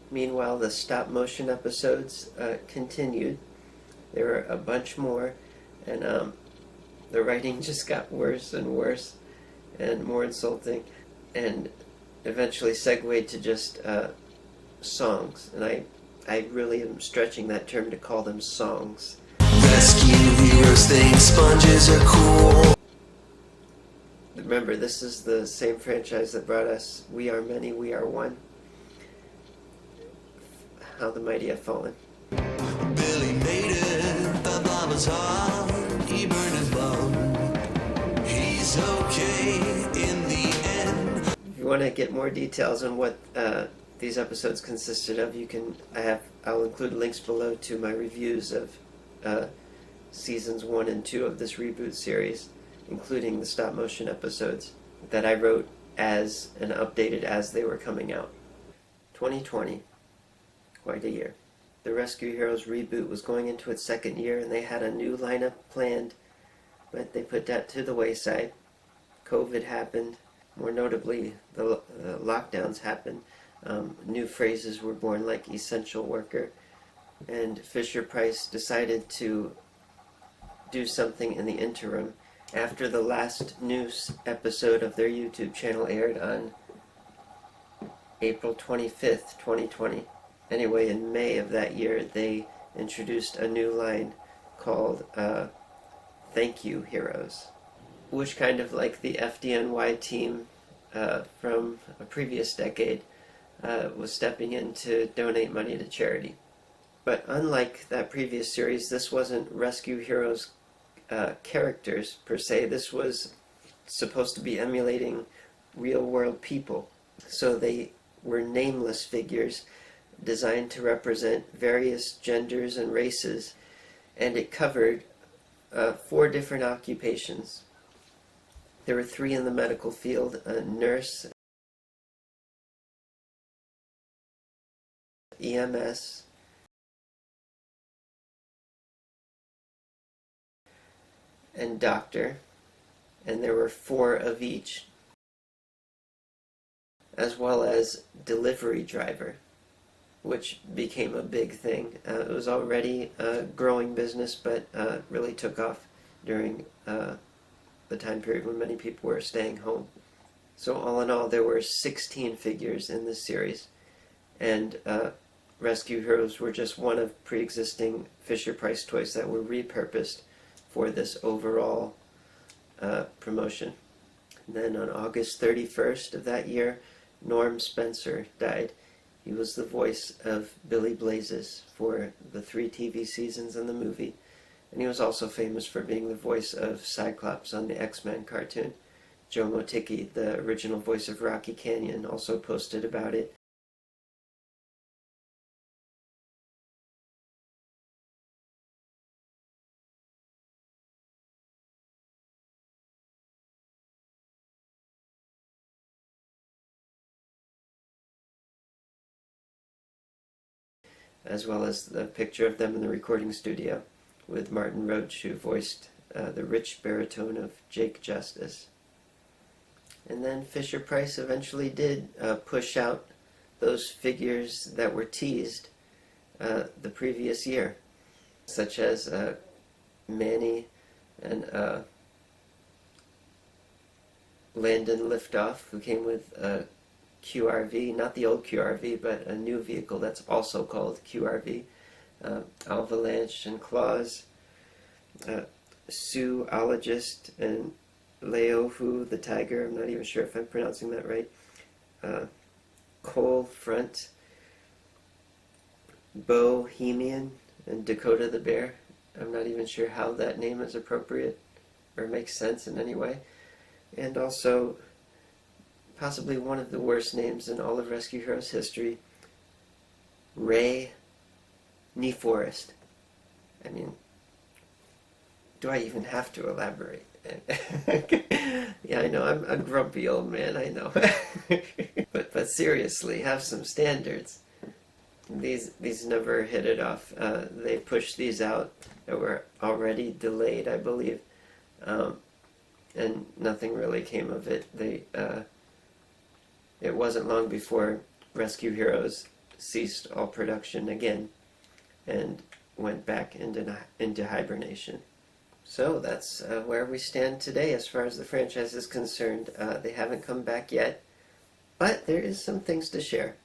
Meanwhile, the stop-motion episodes continued. There were a bunch more, and the writing just got worse and worse and more insulting, and eventually segued to just songs. And I really am stretching that term to call them songs. Rescue heroes think sponges are cool. Remember, this is the same franchise that brought us We Are Many, We Are One. How the Mighty Have Fallen. Billy made it, the blob was hard, he burned his bum. He's okay in the end. If you want to get more details on what these episodes consisted of, I'll include links below to my reviews of seasons 1 and 2 of this reboot series, including the stop-motion episodes that I wrote as and updated as they were coming out. 2020. Quite a year. The Rescue Heroes reboot was going into its second year, and they had a new lineup planned, but they put that to the wayside. COVID happened. More notably, the lockdowns happened. New phrases were born like essential worker, and Fisher-Price decided to do something in the interim. After the last news episode of their YouTube channel aired on April 25th, 2020. Anyway, in May of that year, they introduced a new line called Thank You Heroes, which kind of like the FDNY team from a previous decade was stepping in to donate money to charity. But unlike that previous series, this wasn't Rescue Heroes characters per se. This was supposed to be emulating real-world people. So they were nameless figures designed to represent various genders and races, and it covered 4 different occupations. There were 3 in the medical field: a nurse, EMS, and doctor, and there were 4 of each, as well as delivery driver, which became a big thing. It was already a growing business, but really took off during the time period when many people were staying home. So all in all, there were 16 figures in this series, and Rescue Heroes were just one of pre-existing Fisher-Price toys that were repurposed for this overall promotion. And then on August 31st of that year, Norm Spencer died. He was the voice of Billy Blazes for the 3 TV seasons and the movie, and he was also famous for being the voice of Cyclops on the X-Men cartoon. Joe Moticki, the original voice of Rocky Canyon, also posted about it. As well as the picture of them in the recording studio with Martin Roach, who voiced the rich baritone of Jake Justice. And then Fisher-Price eventually did push out those figures that were teased the previous year, such as Manny and Landon Liftoff, who came with QRV, not the old QRV, but a new vehicle that's also called QRV. Avalanche and Claus, Zoologist and Leohu the Tiger, I'm not even sure if I'm pronouncing that right, Cole Front, Bohemian, and Dakota the Bear. I'm not even sure how that name is appropriate or makes sense in any way. And also possibly one of the worst names in all of Rescue Heroes history, Ray Neforest. I mean, do I even have to elaborate? Yeah, I know, I'm a grumpy old man, I know. but seriously, have some standards. These never hit it off. They pushed these out that were already delayed, I believe, and nothing really came of it. It wasn't long before Rescue Heroes ceased all production again and went back into hibernation. So that's where we stand today as far as the franchise is concerned. They haven't come back yet, but there is some things to share.